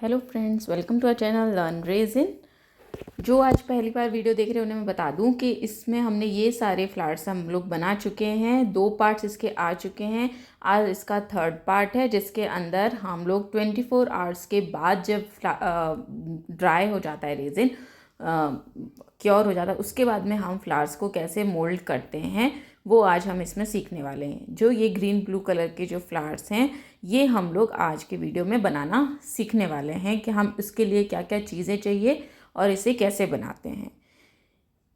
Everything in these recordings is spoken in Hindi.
Hello friends, welcome to our channel learn resin. जो आज पहली बार वीडियो देख रहे हैं उन्हें मैं बता दूं कि इसमें हमने ये सारे फ्लावर्स हम लोग बना चुके हैं। 2 पार्ट्स इसके आ चुके हैं। आज इसका 3rd पार्ट है जिसके अंदर हम लोग 24 आवर्स के बाद जब ड्राई हो जाता है रेजिन, क्योर हो जाता है, उसके बाद में हम फ्लावर्स को कैसे मोल्ड करते हैं वो आज हम इसमें सीखने वाले हैं। जो ये ग्रीन ब्लू कलर के जो फ्लावर्स हैं ये हम लोग आज के वीडियो में बनाना सीखने वाले हैं कि हम इसके लिए क्या क्या चीज़ें चाहिए और इसे कैसे बनाते हैं।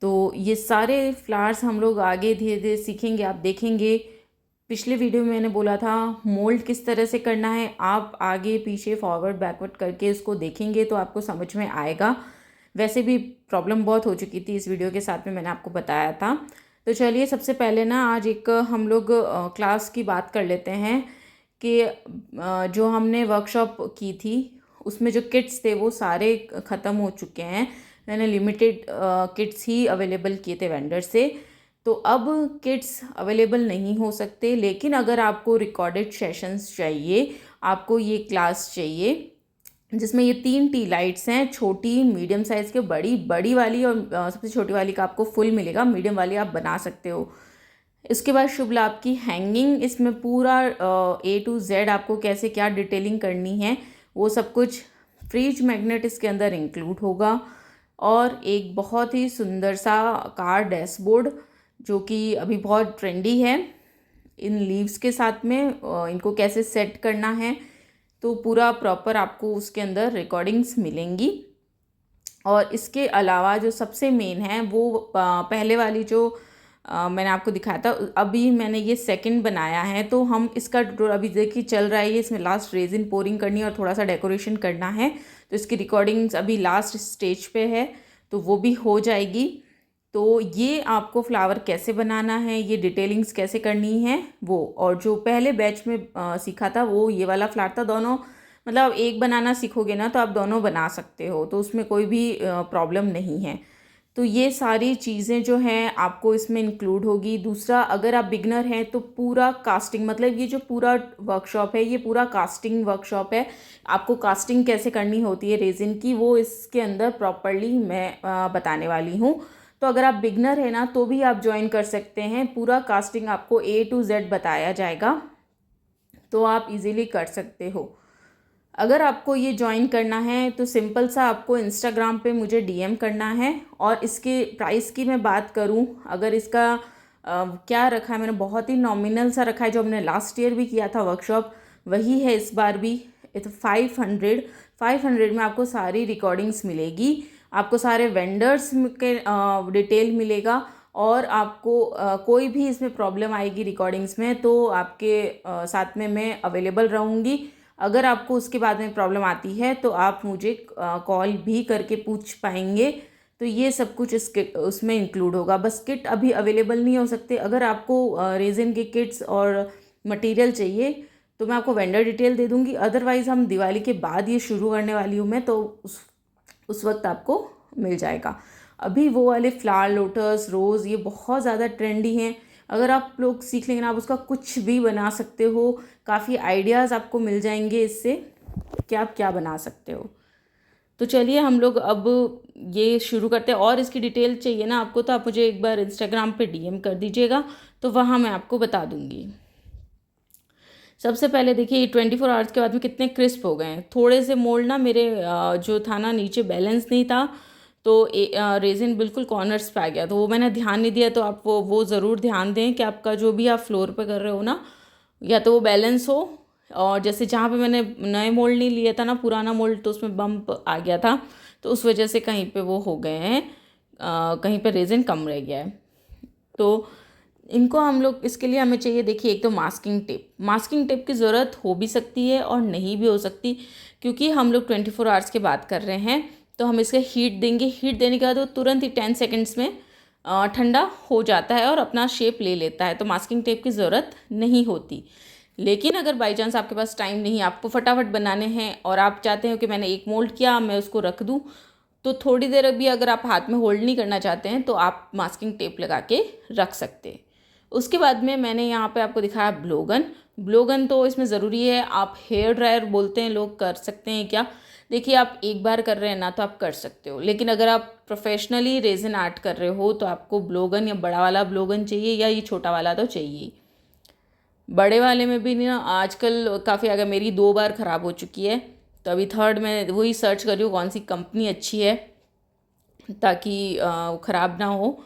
तो ये सारे फ्लावर्स हम लोग आगे धीरे धीरे सीखेंगे, आप देखेंगे। पिछले वीडियो में मैंने बोला था मोल्ड किस तरह से करना है, आप आगे पीछे फॉरवर्ड बैकवर्ड करके इसको देखेंगे तो आपको समझ में आएगा। वैसे भी प्रॉब्लम बहुत हो चुकी थी इस वीडियो के साथ में, मैंने आपको बताया था। तो चलिए सबसे पहले ना आज एक हम लोग क्लास की बात कर लेते हैं कि जो हमने वर्कशॉप की थी उसमें जो किट्स थे वो सारे ख़त्म हो चुके हैं। मैंने लिमिटेड किट्स ही अवेलेबल किए थे वेंडर से। तो अब किट्स अवेलेबल नहीं हो सकते, लेकिन अगर आपको रिकॉर्डेड सेशंस चाहिए, आपको ये क्लास चाहिए जिसमें ये 3 टी लाइट्स हैं, छोटी, मीडियम साइज़ के, बड़ी बड़ी वाली और सबसे छोटी वाली का आपको फुल मिलेगा, मीडियम वाली आप बना सकते हो। इसके बाद शुभ लाभ की हैंगिंग, इसमें पूरा A to Z आपको कैसे क्या डिटेलिंग करनी है वो सब कुछ। फ्रिज मैग्नेट इसके अंदर इंक्लूड होगा और एक बहुत ही सुंदर सा कार डैशबोर्ड जो कि अभी बहुत ट्रेंडी है। इन लीव्स के साथ में इनको कैसे सेट करना है तो पूरा प्रॉपर आपको उसके अंदर रिकॉर्डिंग्स मिलेंगी। और इसके अलावा जो सबसे मेन है वो पहले वाली जो मैंने आपको दिखाया था, अभी मैंने ये सेकंड बनाया है। तो हम इसका अभी देखिए चल रहा है, ये इसमें लास्ट रेजिन पोरिंग करनी है और थोड़ा सा डेकोरेशन करना है। तो इसकी रिकॉर्डिंग्स अभी लास्ट स्टेज पे है तो वो भी हो जाएगी। तो ये आपको फ्लावर कैसे बनाना है, ये डिटेलिंग्स कैसे करनी है वो, और जो पहले बैच में सीखा था वो ये वाला फ्लावर था। दोनों मतलब एक बनाना सीखोगे ना तो आप दोनों बना सकते हो, तो उसमें कोई भी प्रॉब्लम नहीं है। तो ये सारी चीज़ें जो हैं आपको इसमें इंक्लूड होगी। दूसरा, अगर आप बिगनर हैं तो पूरा कास्टिंग, मतलब ये जो पूरा वर्कशॉप है ये पूरा कास्टिंग वर्कशॉप है। आपको कास्टिंग कैसे करनी होती है रेजिन की वो इसके अंदर प्रॉपरली मैं बताने वाली हूँ। तो अगर आप बिगनर हैं ना तो भी आप ज्वाइन कर सकते हैं। पूरा कास्टिंग आपको A to Z बताया जाएगा तो आप इजीली कर सकते हो। अगर आपको ये ज्वाइन करना है तो सिंपल सा आपको इंस्टाग्राम पे मुझे DM करना है। और इसके प्राइस की मैं बात करूं, अगर इसका क्या रखा है, मैंने बहुत ही नॉमिनल सा रखा है। जो हमने लास्ट ईयर भी किया था वर्कशॉप वही है इस बार भी। 500 में आपको सारी रिकॉर्डिंग्स मिलेगी, आपको सारे वेंडर्स के डिटेल मिलेगा और आपको कोई भी इसमें प्रॉब्लम आएगी रिकॉर्डिंग्स में तो आपके साथ में मैं अवेलेबल रहूँगी। अगर आपको उसके बाद में प्रॉब्लम आती है तो आप मुझे कॉल भी करके पूछ पाएंगे। तो ये सब कुछ इस किट उसमें इंक्लूड होगा। बस किट अभी अवेलेबल नहीं हो सकते। अगर आपको रेजिन के किट्स और मटेरियल चाहिए तो मैं आपको वेंडर डिटेल दे दूँगी। अदरवाइज़ हम दिवाली के बाद ये शुरू करने वाली हूँ मैं, तो उस वक्त आपको मिल जाएगा। अभी वो वाले फ्लावर, लोटस, रोज़ ये बहुत ज़्यादा ट्रेंडी हैं। अगर आप लोग सीख लेंगे ना आप उसका कुछ भी बना सकते हो। काफ़ी आइडियाज़ आपको मिल जाएंगे इससे कि आप क्या बना सकते हो। तो चलिए हम लोग अब ये शुरू करते हैं। और इसकी डिटेल चाहिए ना आपको तो आप मुझे एक बार इंस्टाग्राम पे DM कर दीजिएगा तो वहाँ मैं आपको बता दूँगी। सबसे पहले देखिए ये 24 आवर्स के बाद में कितने क्रिस्प हो गए हैं। थोड़े से मोल्ड ना मेरे जो था ना नीचे बैलेंस नहीं था तो रेजिन बिल्कुल कॉर्नर्स पे आ गया, तो वो मैंने ध्यान नहीं दिया। तो आप वो ज़रूर ध्यान दें कि आपका जो भी आप फ्लोर पे कर रहे हो ना, या तो वो बैलेंस हो। और जैसे जहाँ पे मैंने नए मोल्ड नहीं लिया था ना, पुराना मोल्ड, तो उसमें बम्प आ गया था तो उस वजह से कहीं पे वो हो गए हैं, कहीं पे रेजिन कम रह गया है। तो इनको हम लोग, इसके लिए हमें चाहिए देखिए एक तो मास्किंग टेप। मास्किंग टेप की ज़रूरत हो भी सकती है और नहीं भी हो सकती, क्योंकि हम लोग 24 आवर्स की बात कर रहे हैं। तो हम इसके हीट देंगे, हीट देने के बाद वो तुरंत ही 10 सेकेंड्स में ठंडा हो जाता है और अपना शेप ले लेता है, तो मास्किंग टेप की ज़रूरत नहीं होती। लेकिन अगर बाई चांस आपके पास टाइम नहीं, आपको फटाफट बनाने हैं और आप चाहते हो कि मैंने एक मोल्ड किया मैं उसको रख दूँ, तो थोड़ी देर भी अगर आप हाथ में होल्ड नहीं करना चाहते हैं तो आप मास्किंग टेप लगा के रख सकते हैं। उसके बाद में मैंने यहाँ पे आपको दिखाया ब्लोगन। ब्लो गन तो इसमें ज़रूरी है। आप हेयर ड्रायर बोलते हैं लोग, कर सकते हैं क्या? देखिए, आप एक बार कर रहे हैं ना तो आप कर सकते हो, लेकिन अगर आप प्रोफेशनली रेजिन आर्ट कर रहे हो तो आपको ब्लो गन या बड़ा वाला ब्लो गन चाहिए, या ये छोटा वाला तो चाहिए ही। बड़े वाले में भी ना आजकल काफ़ी, अगर मेरी 2 बार ख़राब हो चुकी है, तो अभी थर्ड में वही सर्च कर रही हूँ कौन सी कंपनी अच्छी है ताकि ख़राब ना हो।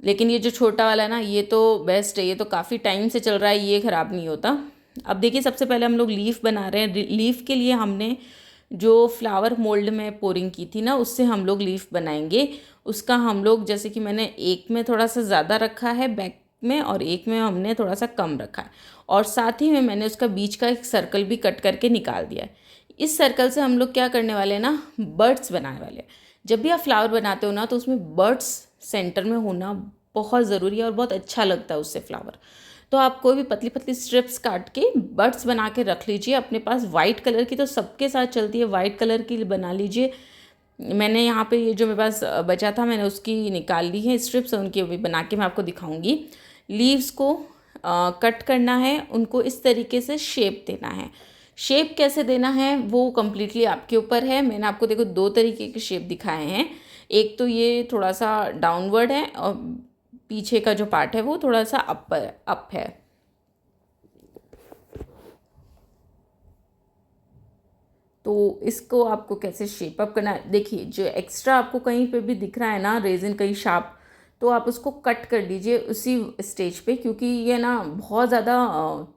लेकिन ये जो छोटा वाला है ना, ये तो बेस्ट है, ये तो काफ़ी टाइम से चल रहा है, ये ख़राब नहीं होता। अब देखिए, सबसे पहले हम लोग लीफ बना रहे हैं। लीफ के लिए हमने जो फ्लावर मोल्ड में पोरिंग की थी ना, उससे हम लोग लीफ बनाएंगे। उसका हम लोग, जैसे कि मैंने एक में थोड़ा सा ज़्यादा रखा है बैक में, और एक में हमने थोड़ा सा कम रखा है, और साथ ही में मैंने उसका बीच का एक सर्कल भी कट करके निकाल दिया है। इस सर्कल से हम लोग क्या करने वाले हैं ना, बर्ड्स बनाने वाले हैं। जब भी आप फ्लावर बनाते हो ना, तो उसमें बर्ड्स सेंटर में होना बहुत ज़रूरी है और बहुत अच्छा लगता है उससे फ्लावर। तो आप कोई भी पतली पतली स्ट्रिप्स काट के बर्ड्स बना के रख लीजिए अपने पास। वाइट कलर की तो सबके साथ चलती है, वाइट कलर की बना लीजिए। मैंने यहाँ पे ये जो मेरे पास बचा था, मैंने उसकी निकाल ली है स्ट्रिप्स, उनकी अभी बना के मैं आपको दिखाऊंगी। लीव्स को कट करना है, उनको इस तरीके से शेप देना है। शेप कैसे देना है वो कम्प्लीटली आपके ऊपर है। मैंने आपको देखो 2 तरीके के शेप दिखाए हैं। एक तो ये थोड़ा सा डाउनवर्ड है, और पीछे का जो पार्ट है वो थोड़ा सा अप है। तो इसको आपको कैसे शेप अप करना है, देखिए जो एक्स्ट्रा आपको कहीं पे भी दिख रहा है ना रेजिन कहीं शार्प, तो आप उसको कट कर दीजिए उसी स्टेज पे, क्योंकि ये ना बहुत ज़्यादा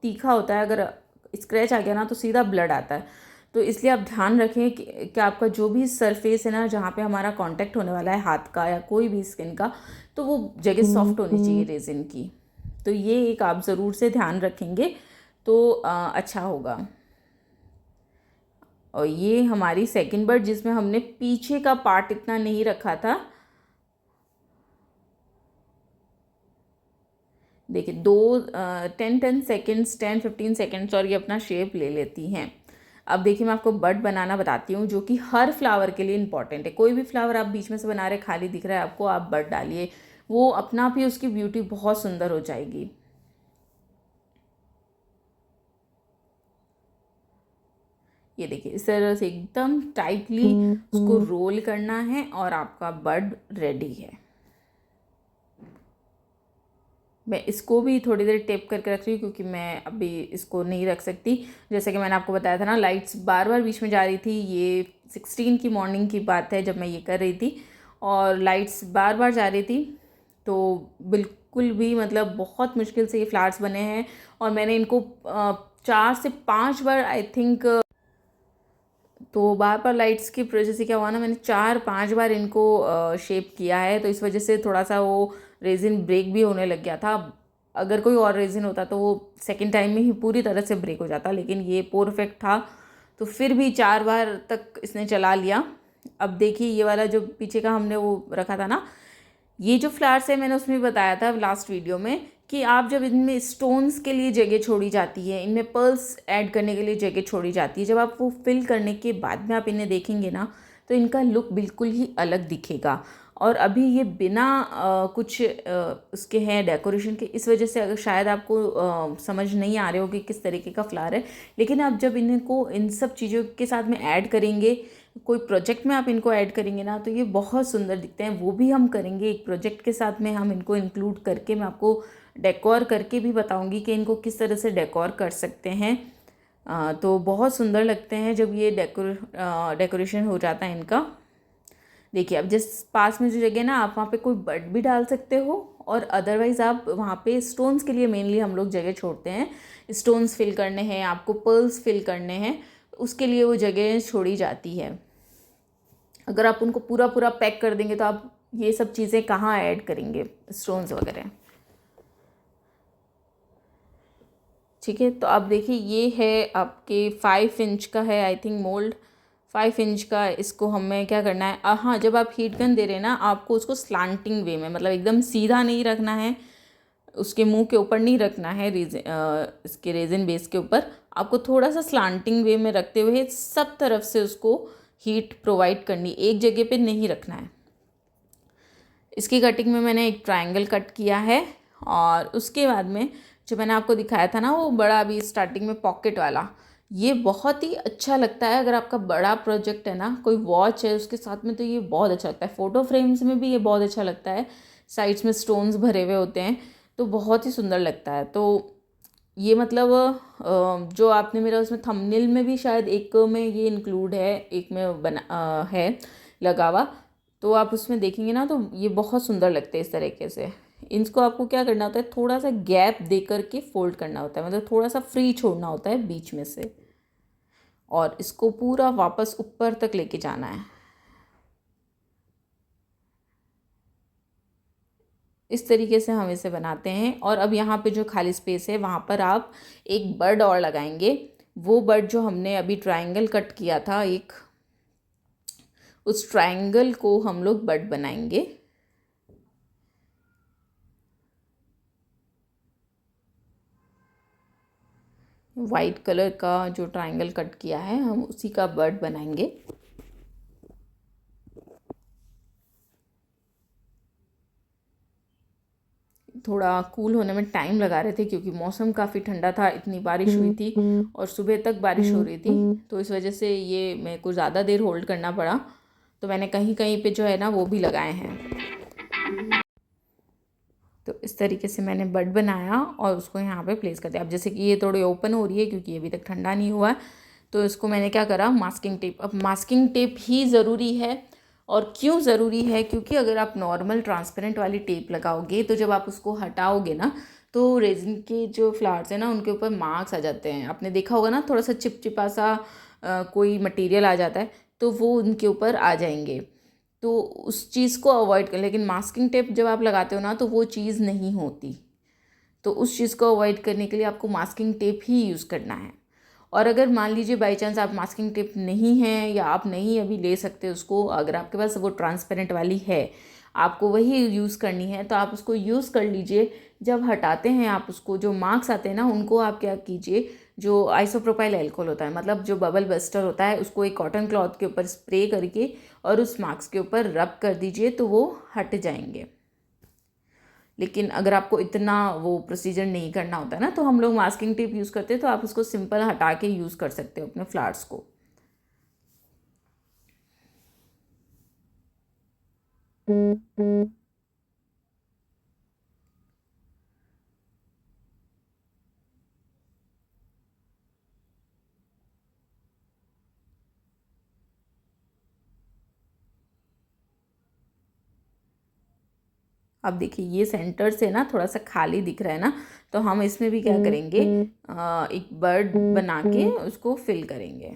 तीखा होता है। अगर स्क्रैच आ गया ना तो सीधा ब्लड आता है। तो इसलिए आप ध्यान रखें कि आपका जो भी सरफेस है ना, जहाँ पे हमारा कांटेक्ट होने वाला है हाथ का या कोई भी स्किन का, तो वो जगह सॉफ्ट होनी चाहिए रेजिन की। तो ये एक आप ज़रूर से ध्यान रखेंगे तो अच्छा होगा। और ये हमारी सेकंड बर्ड, जिसमें हमने पीछे का पार्ट इतना नहीं रखा था। देखिए 10-10 सेकेंड्स 10-15 सेकेंड्स और ये अपना शेप ले लेती हैं। अब देखिए, मैं आपको बर्ड बनाना बताती हूँ, जो कि हर फ्लावर के लिए इंपॉर्टेंट है। कोई भी फ्लावर आप बीच में से बना रहे, खाली दिख रहा है आपको, आप बर्ड डालिए, वो अपना आप ही उसकी ब्यूटी बहुत सुंदर हो जाएगी। ये देखिए, इस तरह से एकदम टाइटली उसको रोल करना है और आपका बर्ड रेडी है। मैं इसको भी थोड़ी देर टेप करके रख रही हूँ, क्योंकि मैं अभी इसको नहीं रख सकती। जैसे कि मैंने आपको बताया था ना, लाइट्स बार बार बीच में जा रही थी। ये 16 की मॉर्निंग की बात है जब मैं ये कर रही थी, और लाइट्स बार बार जा रही थी। तो बिल्कुल भी मतलब बहुत मुश्किल से ये फ्लावर्स बने हैं, और मैंने इनको 4 से 5 बार आई थिंक, तो बार बार लाइट्स की वजह से क्या हुआ ना, मैंने 4-5 बार इनको शेप किया है, तो इस वजह से थोड़ा सा वो रेजिन ब्रेक भी होने लग गया था। अगर कोई और रेजिन होता तो वो सेकंड टाइम में ही पूरी तरह से ब्रेक हो जाता, लेकिन ये परफेक्ट था, तो फिर भी 4 बार तक इसने चला लिया। अब देखिए, ये वाला जो पीछे का हमने वो रखा था ना, ये जो फ्लावर्स है, मैंने उसमें बताया था लास्ट वीडियो में कि आप जब इनमें स्टोन्स के लिए जगह छोड़ी जाती है, इनमें पर्ल्स ऐड करने के लिए जगह छोड़ी जाती है, जब आप वो फिल करने के बाद में आप इन्हें देखेंगे ना, तो इनका लुक बिल्कुल ही अलग दिखेगा। और अभी ये बिना कुछ उसके हैं डेकोरेशन के, इस वजह से अगर शायद आपको समझ नहीं आ रहे हो कि किस तरीके का फ्लावर है, लेकिन आप जब इनको इन सब चीज़ों के साथ में ऐड करेंगे, कोई प्रोजेक्ट में आप इनको ऐड करेंगे ना, तो ये बहुत सुंदर दिखते हैं। वो भी हम करेंगे एक प्रोजेक्ट के साथ में, हम इनको इंक्लूड करके मैं आपको डेकोर करके भी बताऊंगी कि इनको किस तरह से डेकोर कर सकते हैं। तो बहुत सुंदर लगते हैं जब ये डेकोरेशन हो जाता है इनका। देखिए, अब जिस पास में जो जगह ना, आप वहाँ पे कोई बर्ड भी डाल सकते हो, और अदरवाइज़ आप वहाँ पे स्टोन्स के लिए मेनली हम लोग जगह छोड़ते हैं। स्टोन्स फिल करने हैं आपको, पर्ल्स फिल करने हैं, उसके लिए वो जगह छोड़ी जाती है। अगर आप उनको पूरा पूरा पैक कर देंगे तो आप ये सब चीज़ें कहाँ ऐड करेंगे, स्टोन्स वगैरह। ठीक है, तो अब देखिए, ये है आपके 5 इंच का है आई थिंक मोल्ड, 5 इंच का। इसको हमें क्या करना है, हाँ, जब आप हीट गन दे रहे हैं ना, आपको उसको स्लांटिंग वे में, मतलब एकदम सीधा नहीं रखना है, उसके मुंह के ऊपर नहीं रखना है, इसके रेजिन बेस के ऊपर आपको थोड़ा सा स्लांटिंग वे में रखते हुए सब तरफ से उसको हीट प्रोवाइड करनी, एक जगह पे नहीं रखना है। इसकी कटिंग में मैंने एक ट्रायंगल कट किया है, और उसके बाद में जो मैंने आपको दिखाया था ना वो बड़ा अभी स्टार्टिंग में पॉकेट वाला, ये बहुत ही अच्छा लगता है। अगर आपका बड़ा प्रोजेक्ट है ना, कोई वॉच है उसके साथ में, तो ये बहुत अच्छा लगता है। फ़ोटो फ्रेम्स में भी ये बहुत अच्छा लगता है, साइड्स में स्टोन्स भरे हुए होते हैं तो बहुत ही सुंदर लगता है। तो ये मतलब जो आपने मेरा उसमें थंबनेल में भी शायद एक में ये इंक्लूड है, एक में बना है लगा हुआ, तो आप उसमें देखेंगे ना तो ये बहुत सुंदर लगते हैं इस तरीके से। इनको आपको क्या करना होता है, थोड़ा सा गैप दे करके फोल्ड करना होता है, मतलब थोड़ा सा फ्री छोड़ना होता है बीच में से, और इसको पूरा वापस ऊपर तक लेके जाना है। इस तरीके से हम इसे बनाते हैं। और अब यहाँ पे जो खाली स्पेस है वहाँ पर आप एक बर्ड और लगाएंगे। वो बर्ड जो हमने अभी ट्रायंगल कट किया था एक, उस ट्रायंगल को हम लोग बर्ड बनाएंगे। वाइट कलर का जो ट्रायंगल कट किया है हम उसी का बर्ड बनाएंगे। थोड़ा कूल होने में टाइम लगा रहे थे क्योंकि मौसम काफ़ी ठंडा था, इतनी बारिश हुई थी और सुबह तक बारिश हो रही थी, तो इस वजह से ये मेरे को ज़्यादा देर होल्ड करना पड़ा। तो मैंने कहीं कहीं पे जो है ना वो भी लगाए हैं। तो इस तरीके से मैंने बड बनाया और उसको यहाँ पे प्लेस कर दिया। अब जैसे कि ये थोड़ी ओपन हो रही है क्योंकि अभी तक ठंडा नहीं हुआ है, तो इसको मैंने क्या करा, मास्किंग टेप। अब मास्किंग टेप ही ज़रूरी है। और क्यों ज़रूरी है, क्योंकि अगर आप नॉर्मल ट्रांसपेरेंट वाली टेप लगाओगे तो जब आप उसको हटाओगे ना तो रेजिन के जो फ्लावर्स हैं ना उनके ऊपर मार्क्स आ जाते हैं। आपने देखा होगा ना, थोड़ा सा चिपचिपा सा कोई मटेरियल आ जाता है तो वो उनके ऊपर आ जाएंगे। तो उस चीज़ को अवॉइड कर, लेकिन मास्किंग टेप जब आप लगाते हो ना तो वो चीज़ नहीं होती। तो उस चीज़ को अवॉइड करने के लिए आपको मास्किंग टेप ही यूज़ करना है। और अगर मान लीजिए बाई चांस आप मास्किंग टेप नहीं है या आप नहीं अभी ले सकते उसको, अगर आपके पास वो ट्रांसपेरेंट वाली है, आपको वही यूज़ करनी है तो आप उसको यूज़ कर लीजिए। जब हटाते हैं आप उसको, जो मार्क्स आते हैं ना उनको आप क्या कीजिए, जो आइसोप्रोपाइल अल्कोहल होता है, मतलब जो बबल बस्टर होता है, उसको एक कॉटन क्लॉथ के ऊपर स्प्रे करके और उस मार्क्स के ऊपर रब कर दीजिए तो वो हट जाएंगे। लेकिन अगर आपको इतना वो प्रोसीजर नहीं करना होता है ना, तो हम लोग मास्किंग टेप यूज़ करते हैं, तो आप उसको सिंपल हटा के यूज़ कर सकते हो अपने फ्लावर्स को। अब देखिए ये सेंटर से ना थोड़ा सा खाली दिख रहा है ना, तो हम इसमें भी क्या करेंगे, एक बर्ड बना के उसको फिल करेंगे।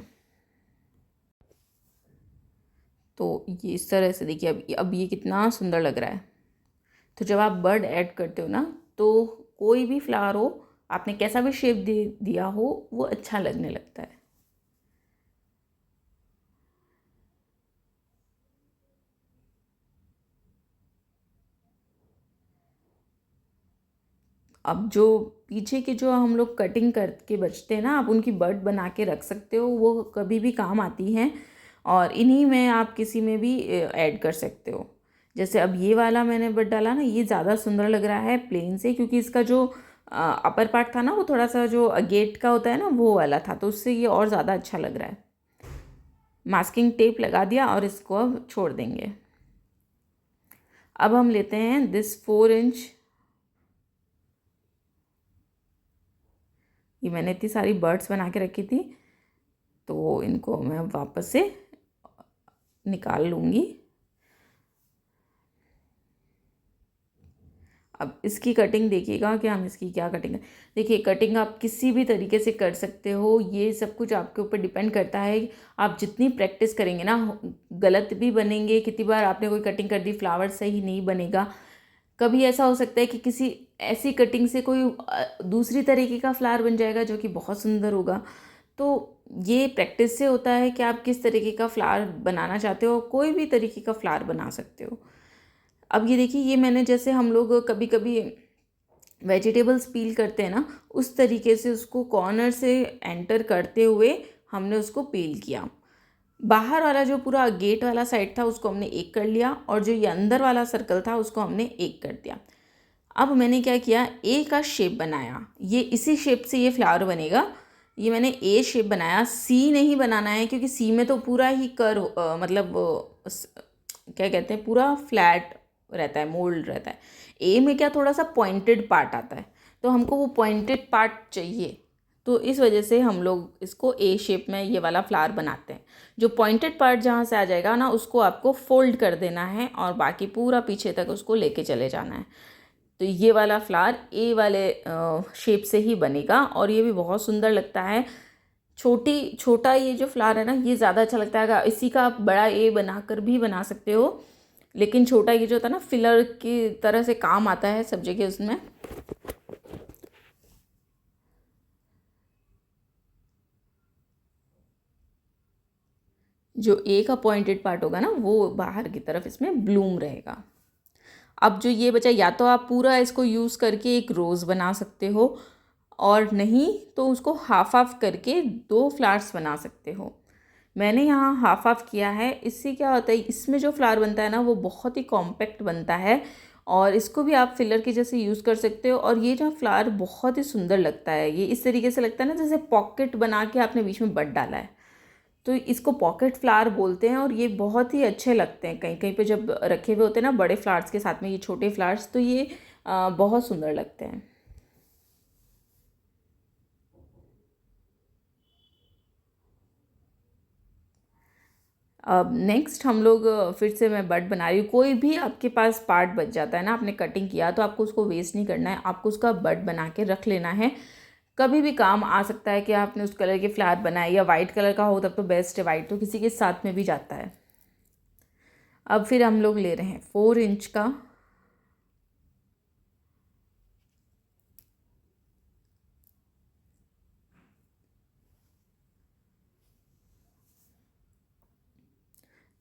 तो ये इस तरह से देखिए, अब ये कितना सुंदर लग रहा है। तो जब आप बर्ड ऐड करते हो ना, तो कोई भी फ्लावर हो, आपने कैसा भी शेप दे दिया हो, वो अच्छा लगने लगता है। अब जो पीछे के जो हम लोग कटिंग करके बचते हैं ना, आप उनकी बर्ड बना के रख सकते हो, वो कभी भी काम आती हैं। और इन्हीं में आप किसी में भी ऐड कर सकते हो। जैसे अब ये वाला मैंने बर्ड डाला ना, ये ज़्यादा सुंदर लग रहा है प्लेन से, क्योंकि इसका जो अपर पार्ट था ना वो थोड़ा सा जो गेट का होता है ना वो वाला था, तो उससे ये और ज़्यादा अच्छा लग रहा है। मास्किंग टेप लगा दिया और इसको अब छोड़ देंगे। अब हम लेते हैं दिस 4 इंच। ये मैंने इतनी सारी बर्ड्स बना के रखी थी, तो इनको मैं वापस से निकाल लूँगी। अब इसकी कटिंग देखिएगा कि हम इसकी क्या कटिंग है। देखिए कटिंग आप किसी भी तरीके से कर सकते हो, ये सब कुछ आपके ऊपर डिपेंड करता है। आप जितनी प्रैक्टिस करेंगे ना, गलत भी बनेंगे, कितनी बार आपने कोई कटिंग कर दी फ्लावर सही नहीं बनेगा। कभी ऐसा हो सकता है कि किसी ऐसी कटिंग से कोई दूसरी तरीके का फ्लावर बन जाएगा जो कि बहुत सुंदर होगा। तो ये प्रैक्टिस से होता है कि आप किस तरीके का फ्लावर बनाना चाहते हो, कोई भी तरीके का फ्लावर बना सकते हो। अब ये देखिए, ये मैंने जैसे हम लोग कभी कभी वेजिटेबल्स पील करते हैं ना, उस तरीके से उसको कॉर्नर से एंटर करते हुए हमने उसको पील किया। बाहर वाला जो पूरा गेट वाला साइड था उसको हमने एक कर लिया, और जो ये अंदर वाला सर्कल था उसको हमने एक कर दिया। अब मैंने क्या किया, ए का शेप बनाया, ये इसी शेप से ये फ्लावर बनेगा। ये मैंने ए शेप बनाया, सी नहीं बनाना है क्योंकि सी में तो पूरा ही कर्व मतलब क्या कहते हैं, पूरा फ्लैट रहता है, मोल्ड रहता है। ए में क्या थोड़ा सा पॉइंटेड पार्ट आता है, तो हमको वो पॉइंटेड पार्ट चाहिए, तो इस वजह से हम लोग इसको ए शेप में ये वाला फ्लावर बनाते हैं। जो पॉइंटेड पार्ट जहाँ से आ जाएगा ना, उसको आपको फोल्ड कर देना है और बाकी पूरा पीछे तक उसको लेके चले जाना है। तो ये वाला फ्लावर ए वाले शेप से ही बनेगा और ये भी बहुत सुंदर लगता है। छोटा ये जो फ्लावर है ना, ये ज़्यादा अच्छा लगता है। इसी का आप बड़ा ए बनाकर भी बना सकते हो, लेकिन छोटा ये जो होता है ना, फिलर की तरह से काम आता है सब जगह उसमें। जो ए का पॉइंटेड पार्ट होगा ना, वो बाहर की तरफ इसमें ब्लूम रहेगा। अब जो ये बचा, या तो आप पूरा इसको यूज़ करके एक रोज़ बना सकते हो, और नहीं तो उसको हाफ हाफ करके 2 फ्लावर्स बना सकते हो। मैंने यहाँ हाफ हाफ किया है। इससे क्या होता है, इसमें जो फ्लावर बनता है ना, वो बहुत ही कॉम्पैक्ट बनता है और इसको भी आप फिलर के जैसे यूज़ कर सकते हो। और ये जो फ्लावर बहुत ही सुंदर लगता है, ये इस तरीके से लगता है ना जैसे पॉकेट बना के आपने बीच में बट डाला है, तो इसको पॉकेट फ्लावर बोलते हैं। और ये बहुत ही अच्छे लगते हैं, कहीं कहीं पे जब रखे हुए होते हैं ना बड़े फ्लावर्स के साथ में ये छोटे फ्लावर्स, तो ये बहुत सुंदर लगते हैं। अब नेक्स्ट हम लोग फिर से मैं बड बना रही हूँ। कोई भी आपके पास पार्ट बच जाता है ना, आपने कटिंग किया, तो आपको उसको वेस्ट नहीं करना है, आपको उसका बड बना के रख लेना है। कभी भी काम आ सकता है कि आपने उस कलर के फ्लावर बनाए, या वाइट कलर का हो तब तो बेस्ट है, वाइट तो किसी के साथ में भी जाता है। अब फिर हम लोग ले रहे हैं 4 इंच का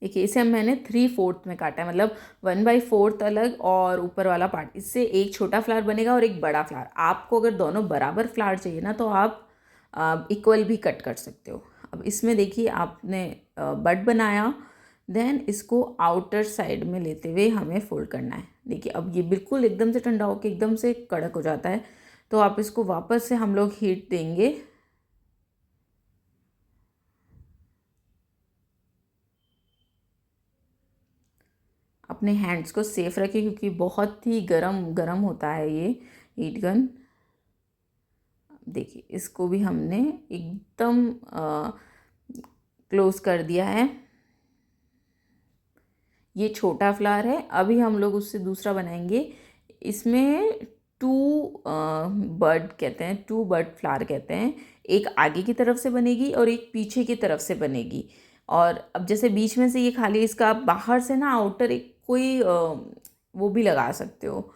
देखिए, इसे मैंने 3/4 में काटा है, मतलब 1/4 अलग और ऊपर वाला पार्ट। इससे एक छोटा फ्लावर बनेगा और एक बड़ा फ्लावर। आपको अगर दोनों बराबर फ्लावर चाहिए ना, तो आप इक्वल भी कट कर सकते हो। अब इसमें देखिए, आपने बड बनाया, देन इसको आउटर साइड में लेते हुए हमें फोल्ड करना है। देखिए, अब ये बिल्कुल एकदम से ठंडा होकर एकदम से कड़क हो जाता है, तो आप इसको वापस से हम लोग हीट देंगे। अपने हैंड्स को सेफ रखें क्योंकि बहुत ही गरम गरम होता है ये हीट गन। देखिए, इसको भी हमने एकदम क्लोज कर दिया है। ये छोटा फ्लावर है। अभी हम लोग उससे दूसरा बनाएंगे। इसमें 2 बर्ड कहते हैं, 2 बर्ड फ्लावर कहते हैं। एक आगे की तरफ से बनेगी और एक पीछे की तरफ से बनेगी। और अब जैसे बीच में से ये खाली, इसका आप बाहर से ना आउटर एक कोई वो भी लगा सकते हो,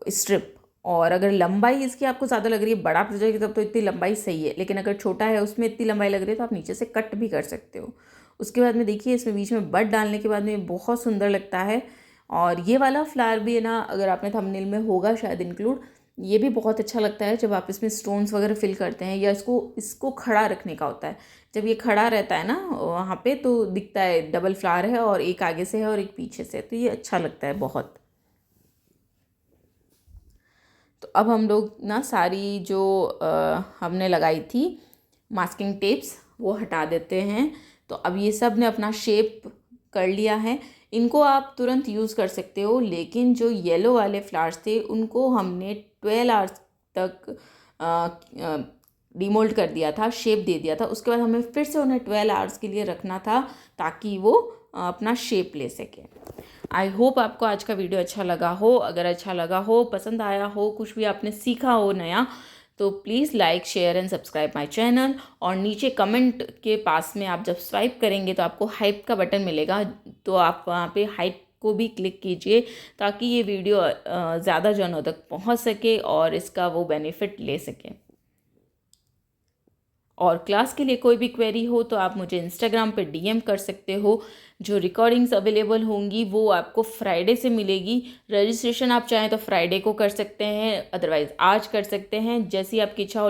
स्ट्रिप। और अगर लंबाई इसकी आपको ज़्यादा लग रही है, बड़ा प्रोजेक्ट है, तब तो इतनी लंबाई सही है, लेकिन अगर छोटा है उसमें इतनी लंबाई लग रही है, तो आप नीचे से कट भी कर सकते हो। उसके बाद में देखिए, इसमें बीच में बड डालने के बाद में बहुत सुंदर लगता है। और ये वाला फ्लावर भी है ना, अगर आपने थंबनेल में होगा शायद इंक्लूड, ये भी बहुत अच्छा लगता है जब आप इसमें स्टोन्स वगैरह फिल करते हैं, या इसको खड़ा रखने का होता है। जब ये खड़ा रहता है ना वहाँ पे, तो दिखता है डबल फ्लावर है और एक आगे से है और एक पीछे से, तो ये अच्छा लगता है बहुत। तो अब हम लोग ना सारी जो हमने लगाई थी मास्किंग टेप्स, वो हटा देते हैं। तो अब ये सब ने अपना शेप कर लिया है। इनको आप तुरंत यूज़ कर सकते हो, लेकिन जो येलो वाले फ्लावर्स थे उनको हमने 12 आवर्स तक डिमोल्ड कर दिया था, शेप दे दिया था। उसके बाद हमें फिर से उन्हें 12 आवर्स के लिए रखना था ताकि वो अपना शेप ले सके। आई होप आपको आज का वीडियो अच्छा लगा हो। अगर अच्छा लगा हो, पसंद आया हो, कुछ भी आपने सीखा हो नया, तो please like, share and subscribe my channel. और नीचे कमेंट के पास में आप जब स्वाइप करेंगे तो आपको हाइप का बटन मिलेगा, तो आप वहाँ पे हाइप को भी क्लिक कीजिए ताकि ये वीडियो ज़्यादा जनों तक पहुँच सके और इसका वो बेनिफिट ले सकें। और क्लास के लिए कोई भी क्वेरी हो तो आप मुझे इंस्टाग्राम पे डीएम कर सकते हो। जो रिकॉर्डिंग्स अवेलेबल होंगी वो आपको फ्राइडे से मिलेगी। रजिस्ट्रेशन आप चाहें तो फ्राइडे को कर सकते हैं, अदरवाइज़ आज कर सकते हैं, जैसी आपकी इच्छा हो।